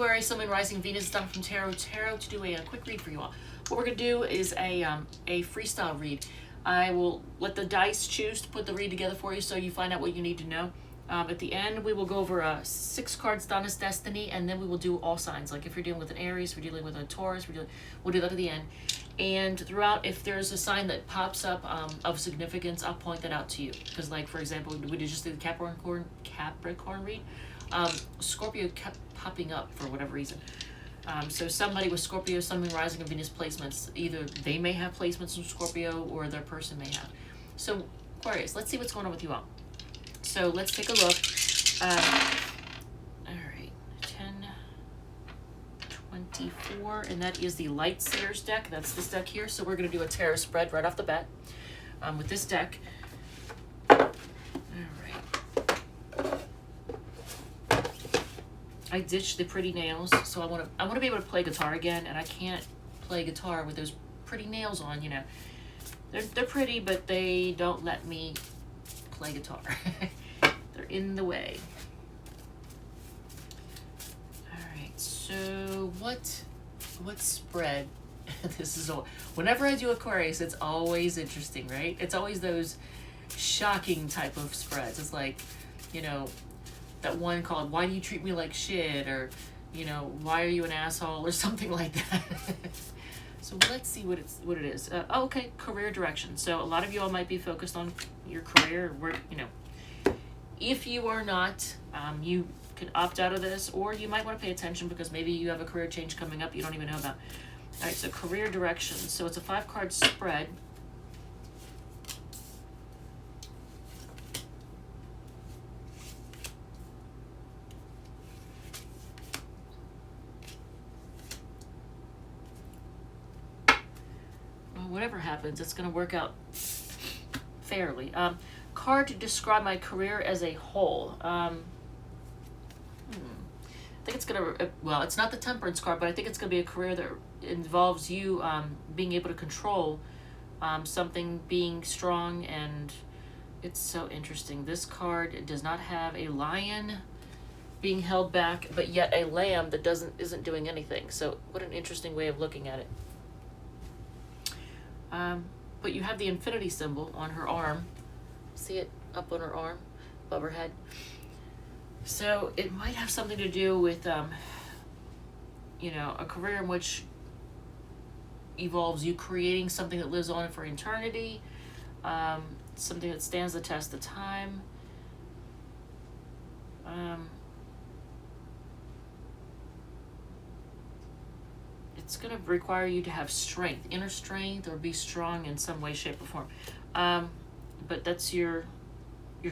Aquarius, Sun, Moon, Rising, Venus, Steampunk Tarot to do a quick read for you all. What we're going to do is a freestyle read. I will let the dice choose to put the read together for you so you find out what you need to know. At the end, we will go over 6 cards, Donna's Destiny, and then we will do all signs. Like if you're dealing with an Aries, we're dealing with a Taurus, we'll do that at the end. And throughout, if there's a sign that pops up of significance, I'll point that out to you. Because, like, for example, we did just do the Capricorn read. Scorpio kept popping up for whatever reason. So somebody with Scorpio, Sun, Moon, Rising, and Venus placements, either they may have placements in Scorpio or their person may have. So, Aquarius, let's see what's going on with you all. So let's take a look. All right, 10, 24, and that is the Light Seers deck. That's this deck here. So we're going to do a tarot spread right off the bat with this deck. All right. I ditched the pretty nails, so I want to be able to play guitar again, and I can't play guitar with those pretty nails on. You know, they're pretty, but they don't let me play guitar. They're in the way. All right, so what spread? This is all. Whenever I do Aquarius, it's always interesting, right? It's always those shocking type of spreads. It's like, you know, that one called "Why do you treat me like shit?" or, you know, "Why are you an asshole?" or something like that. So let's see what it is. Okay, career direction. So a lot of you all might be focused on your career, work. You know, if you are not, you can opt out of this, or you might want to pay attention because maybe you have a career change coming up you don't even know about. All right, so career direction. So it's a 5-card spread. Whatever happens, it's going to work out fairly. Card to describe my career as a whole. I think it's going to, well, it's not the Temperance card, but I think it's going to be a career that involves you being able to control something, being strong, and it's so interesting. This card does not have a lion being held back, but yet a lamb that isn't doing anything. So what an interesting way of looking at it. But you have the infinity symbol on her arm. See it up on her arm, above her head. So it might have something to do with, you know, a career in which involves you creating something that lives on for eternity, something that stands the test of time. It's going to require you to have strength, inner strength, or be strong in some way, shape, or form. But that's your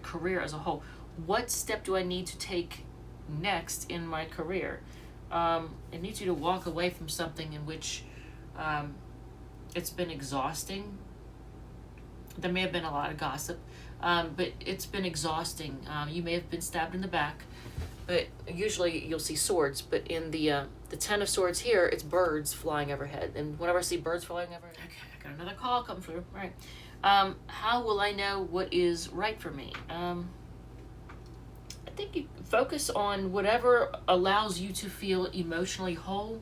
career as a whole. What step do I need to take next in my career? It needs you to walk away from something in which it's been exhausting. There may have been a lot of gossip, but it's been exhausting. You may have been stabbed in the back. But usually you'll see swords, but in the 10 of Swords here, it's birds flying overhead. And whenever I see birds flying overhead, okay, I got another call come through. All right. How will I know what is right for me? I think you focus on whatever allows you to feel emotionally whole,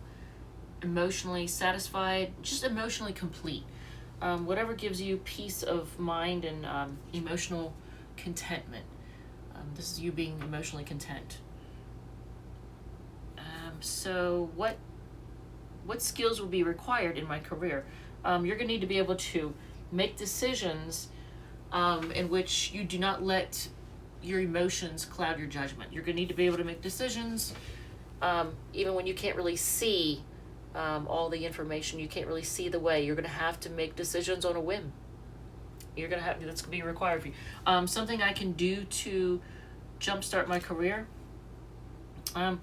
emotionally satisfied, just emotionally complete. Whatever gives you peace of mind and emotional contentment. This is you being emotionally content. So what skills will be required in my career? You're going to need to be able to make decisions in which you do not let your emotions cloud your judgment. You're going to need to be able to make decisions even when you can't really see all the information. You can't really see the way. You're going to have to make decisions on a whim. You're going to have, that's going to be required for you. Something I can do to jumpstart my career,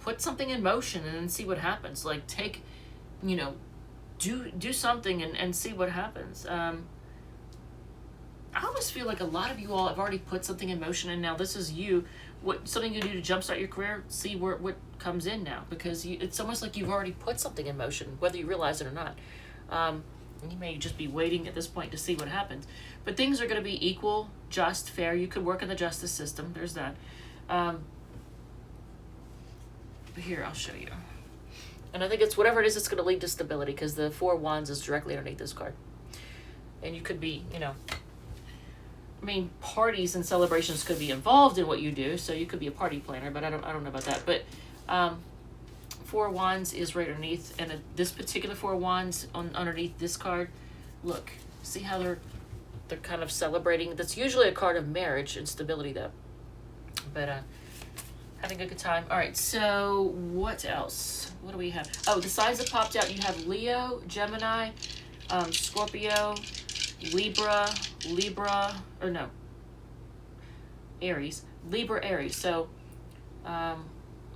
put something in motion and then see what happens. Like take, you know, do something and see what happens. I always feel like a lot of you all have already put something in motion, and now this is something you do to jumpstart your career. See what comes in now, because it's almost like you've already put something in motion, whether you realize it or not. You may just be waiting at this point to see what happens. But things are going to be equal, just, fair. You could work in the justice system. There's that. Here, I'll show you. And I think it's whatever it is, it's going to lead to stability, because the Four of Wands is directly underneath this card. And you could be, you know, I mean, parties and celebrations could be involved in what you do, so you could be a party planner, but I don't know about that. But Four of Wands is right underneath, and this particular Four of Wands underneath this card, look, see how they're kind of celebrating. That's usually a card of marriage and stability, though. But having a good time. All right, so what else? What do we have? Oh, the signs that popped out. You have Leo, Gemini, Scorpio, Aries. Libra, Aries. So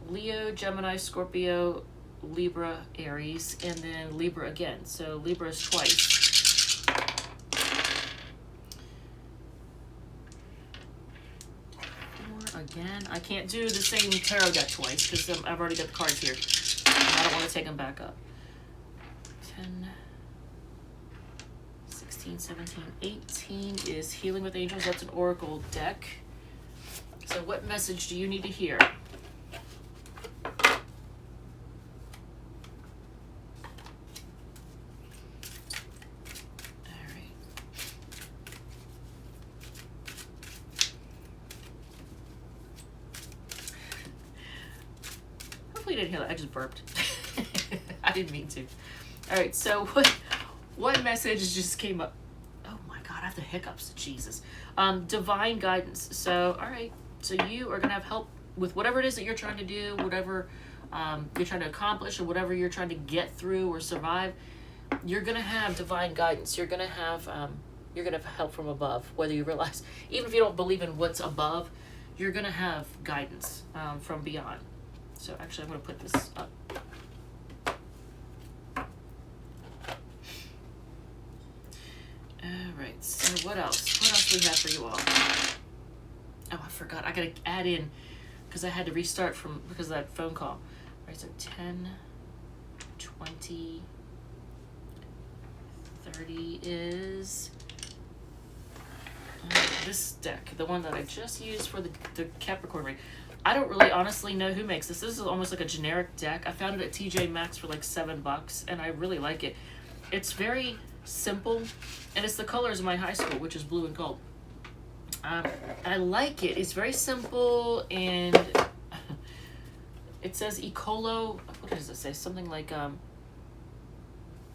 Leo, Gemini, Scorpio, Libra, Aries, and then Libra again. So Libra is twice. Again, I can't do the same tarot deck twice because I've already got the cards here. I don't want to take them back up. 10, 16, 17, 18 is Healing with Angels. That's an oracle deck. So what message do you need to hear? You didn't hear that. I just burped. I didn't mean to. All right, so what message just came up? Oh my God, I have the hiccups. Jesus. Divine guidance. So, all right. So you are going to have help with whatever it is that you're trying to do, whatever you're trying to accomplish, or whatever you're trying to get through or survive. You're going to have divine guidance. You're going to have help from above, whether you realize, even if you don't believe in what's above, you're going to have guidance from beyond. So actually, I'm going to put this up. All right, so what else? What else do we have for you all? Oh, I forgot. I got to add in, because I had to restart because of that phone call. All right, so 10, 20, 30 is this deck, the one that I just used for the Capricorn reading. I don't really honestly know who makes this. This is almost like a generic deck. I found it at TJ Maxx for like $7, and I really like it. It's very simple, and it's the colors of my high school, which is blue and gold. I like it. It's very simple, and it says Ecolo. What does it say? Something like dagnabbit,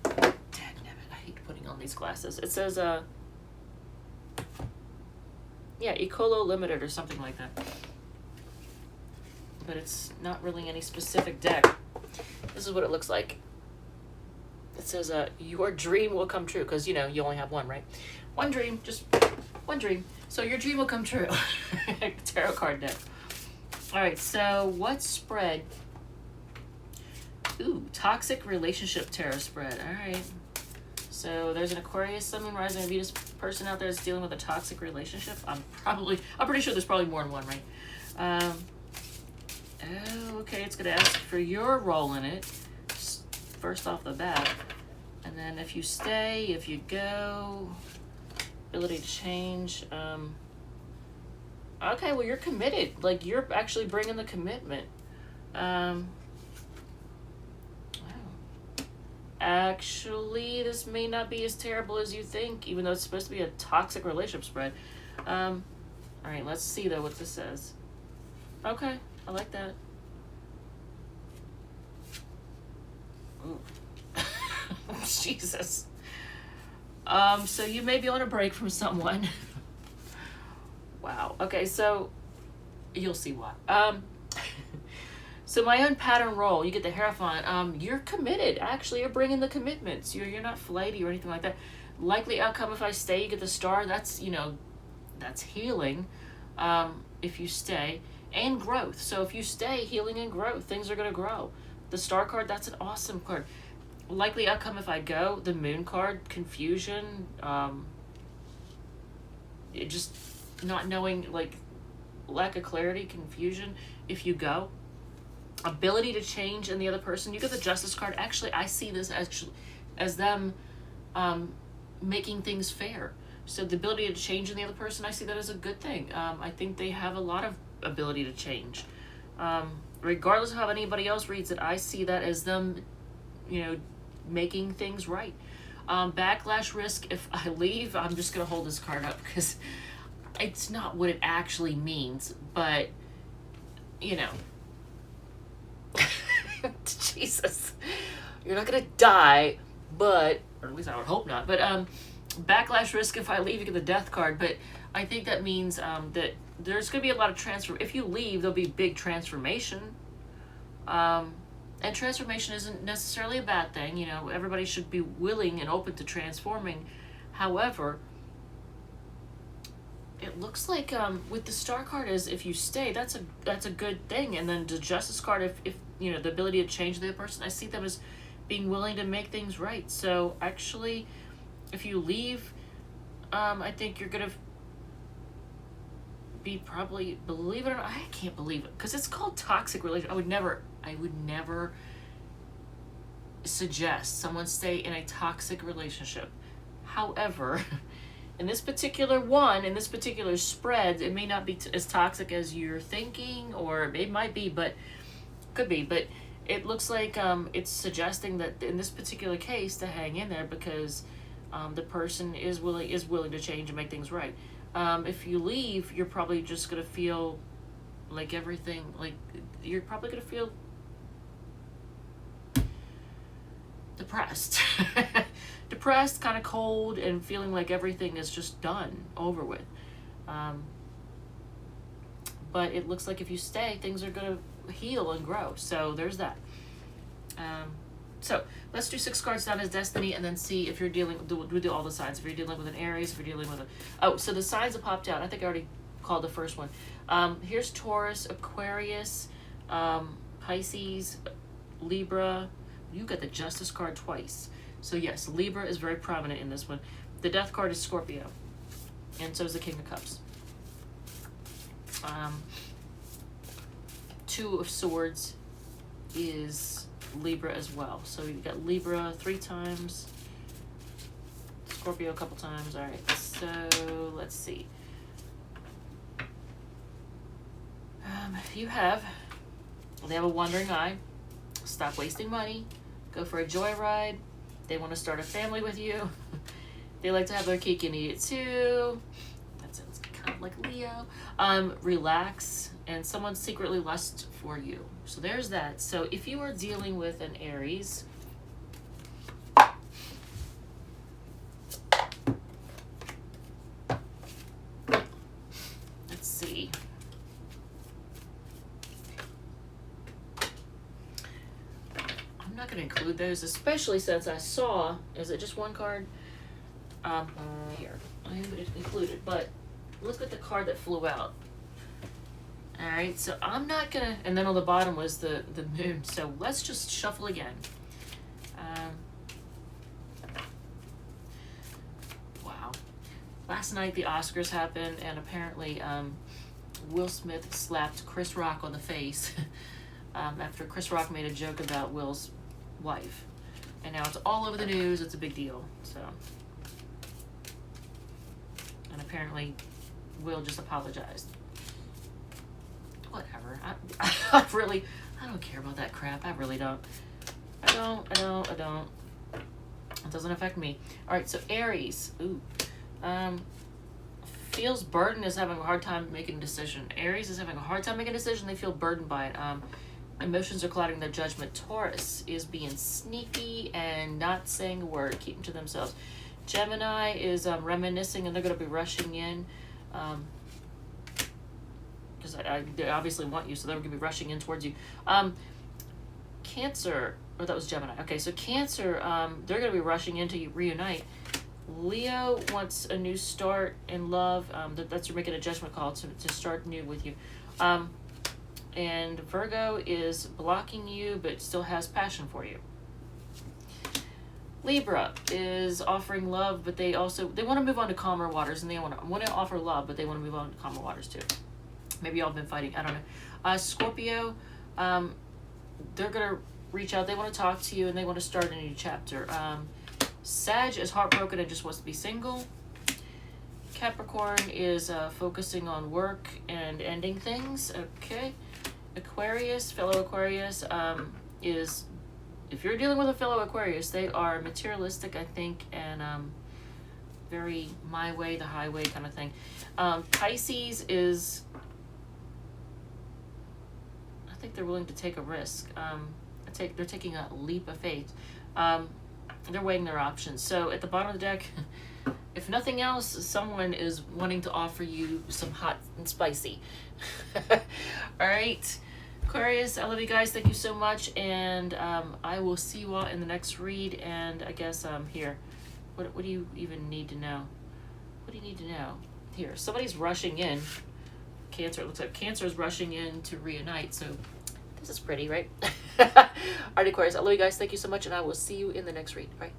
I hate putting on these glasses. It says yeah, Ecolo Limited or something like that. But it's not really any specific deck. This is what it looks like. It says, your dream will come true, because, you know, you only have one, right? One dream, just one dream. So your dream will come true. Tarot card deck. All right, so what spread? Ooh, toxic relationship tarot spread. All right. So there's an Aquarius, Sun, Moon, Rising, and Venus person out there that's dealing with a toxic relationship. I'm pretty sure there's probably more than one, right? Oh, okay, it's going to ask for your role in it, first off the bat. And then if you stay, if you go, ability to change. Okay, well, you're committed. Like, you're actually bringing the commitment. Wow. Actually, this may not be as terrible as you think, even though it's supposed to be a toxic relationship spread. All right, let's see, though, what this says. Okay. I like that. Ooh. Jesus. So you may be on a break from someone. Wow. Okay, so you'll see why. So my own pattern role, you get the Hierophant. You're committed. Actually, you're bringing the commitments. You're not flighty or anything like that. Likely outcome if I stay, you get the Star. That's, you know, that's healing. If you stay. And growth. So if you stay, healing and growth, things are going to grow. The Star card, that's an awesome card. Likely outcome if I go. The Moon card, confusion. It just not knowing, like, lack of clarity, confusion if you go. Ability to change in the other person. You get the Justice card. Actually, I see this as them making things fair. So the ability to change in the other person, I see that as a good thing. I think they have a lot of ability to change. regardless of how anybody else reads it, I see that as them, you know, making things right. Backlash risk if I leave. I'm just going to hold this card up because it's not what it actually means, but, you know. Jesus. You're not going to die, but, or at least I would hope not, but backlash risk if I leave, you get the death card, but I think that means that there's going to be a lot of transfer. If you leave, there'll be big transformation. And transformation isn't necessarily a bad thing. You know, everybody should be willing and open to transforming. However, it looks like with the Star card is if you stay, that's a good thing. And then the Justice card, if you know, the ability to change the person, I see them as being willing to make things right. So actually, if you leave, I think you're gonna be probably, believe it or not, I can't believe it because it's called toxic relationship. I would never suggest someone stay in a toxic relationship. However, in this particular one, in this particular spread, it may not be as toxic as you're thinking, or it might be, but could be, but it looks like it's suggesting that in this particular case to hang in there because the person is willing to change and make things right. If you leave, you're probably just gonna feel like everything, like you're probably gonna feel depressed. Depressed, kind of cold, and feeling like everything is just done, over with. But it looks like if you stay, things are gonna heal and grow. So there's that. So let's do 6 cards down as destiny, and then see if you're dealing. We'll do all the signs. If you're dealing with an Aries, if you're dealing with a. Oh, so the signs that popped out. I think I already called the first one. Here's Taurus, Aquarius, Pisces, Libra. You got the Justice card twice. So yes, Libra is very prominent in this one. The Death card is Scorpio, and so is the King of Cups. 2 of Swords is Libra as well. So you got Libra 3 times, Scorpio a couple times. All right, so let's see. They have a wandering eye. Stop wasting money. Go for a joyride. They want to start a family with you. They like to have their cake and eat it too. That sounds kind of like Leo. Relax, and someone secretly lusts for you. So there's that. So if you are dealing with an Aries, let's see. I'm not going to include those, especially since I saw, is it just one card? Here, I have it included, but look at the card that flew out. All right, so I'm not gonna, and then on the bottom was the moon. So let's just shuffle again. Wow. Last night the Oscars happened, and apparently Will Smith slapped Chris Rock on the face after Chris Rock made a joke about Will's wife. And now it's all over the news. It's a big deal. So, and apparently Will just apologized. Whatever. I don't care about that crap. I really don't. I don't. It doesn't affect me. All right, so Aries. Ooh. Feels burdened, is having a hard time making a decision. Aries is having a hard time making a decision. They feel burdened by it. Emotions are clouding their judgment. Taurus is being sneaky and not saying a word, keeping to themselves. Gemini is reminiscing, and they're going to be rushing in. Because they obviously want you, so they're going to be rushing in towards you. Cancer, or that was Gemini. Okay, so Cancer, they're going to be rushing in to reunite. Leo wants a new start in love. That's you're making a judgment call to start new with you. And Virgo is blocking you, but still has passion for you. Libra is offering love, but they want to move on to calmer waters, and they want to offer love, but they want to move on to calmer waters too. Maybe y'all have been fighting. I don't know. Scorpio, they're going to reach out. They want to talk to you, and they want to start a new chapter. Sag is heartbroken and just wants to be single. Capricorn is focusing on work and ending things. Okay. Aquarius, fellow Aquarius, is, if you're dealing with a fellow Aquarius, they are materialistic, I think, and very my way, the highway kind of thing. Pisces is, I think they're willing to take a risk. They're taking a leap of faith. They're weighing their options. So at the bottom of the deck, if nothing else, someone is wanting to offer you some hot and spicy. All right, Aquarius, I love you guys. Thank you so much, and I will see you all in the next read. And I guess here, what do you even need to know? What do you need to know? Here, somebody's rushing in. Cancer. It looks like Cancer is rushing in to reunite. So this is pretty, right? All right, Aquarius, I love you guys. Thank you so much, and I will see you in the next read. All right.